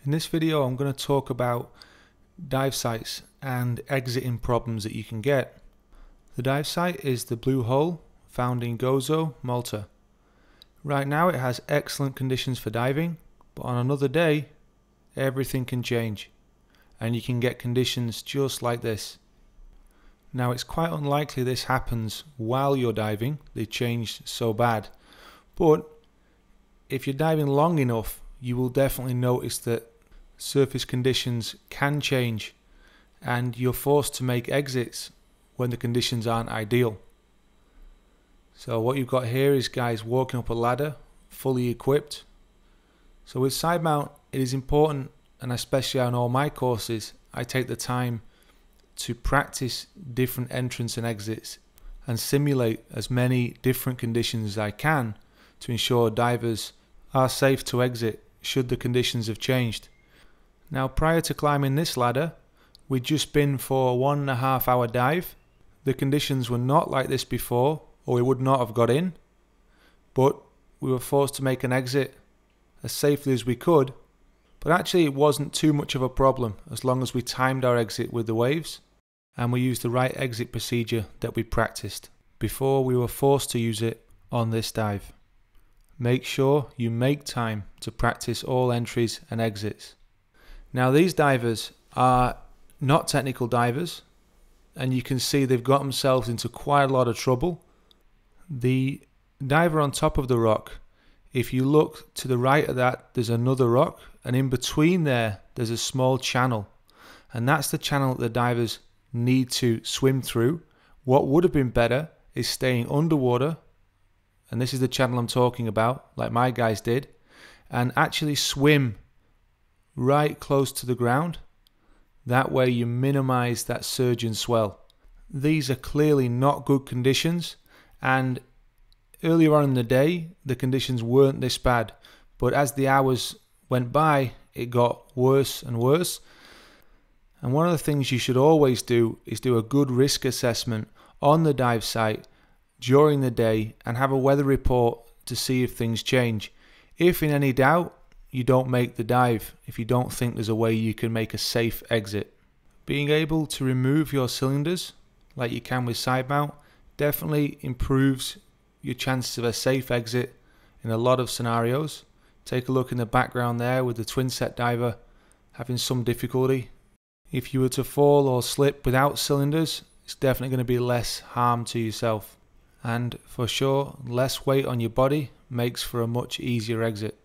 In this video I'm going to talk about dive sites and exiting problems that you can get. The dive site is the Blue Hole found in Gozo, Malta. Right now it has excellent conditions for diving, but on another day everything can change and you can get conditions just like this. Now it's quite unlikely this happens while you're diving, they change so bad, but if you're diving long enough you will definitely notice that surface conditions can change and you're forced to make exits when the conditions aren't ideal. So what you've got here is guys walking up a ladder fully equipped. So with Sidemount it is important, and especially on all my courses I take the time to practice different entrance and exits and simulate as many different conditions as I can to ensure divers are safe to exit should the conditions have changed. Now prior to climbing this ladder we'd just been for a 1.5 hour dive. The conditions were not like this before or we would not have got in, but we were forced to make an exit as safely as we could, but actually it wasn't too much of a problem as long as we timed our exit with the waves and we used the right exit procedure that we practiced before we were forced to use it on this dive. Make sure you make time to practice all entries and exits. Now these divers are not technical divers and you can see they've got themselves into quite a lot of trouble. The diver on top of the rock, if you look to the right of that there's another rock, and in between there's a small channel, and that's the channel that the divers need to swim through. What would have been better is staying underwater, and this is the channel I'm talking about, like my guys did, and actually swim right close to the ground. That way you minimize that surge and swell. These are clearly not good conditions, and earlier on in the day the conditions weren't this bad, but as the hours went by it got worse and worse. And one of the things you should always do is do a good risk assessment on the dive site during the day and have a weather report to see if things change. If in any doubt, you don't make the dive if you don't think there's a way you can make a safe exit. Being able to remove your cylinders like you can with Sidemount definitely improves your chances of a safe exit in a lot of scenarios. Take a look in the background there with the twin set diver having some difficulty. If you were to fall or slip without cylinders, it's definitely going to be less harm to yourself. And for sure, less weight on your body makes for a much easier exit.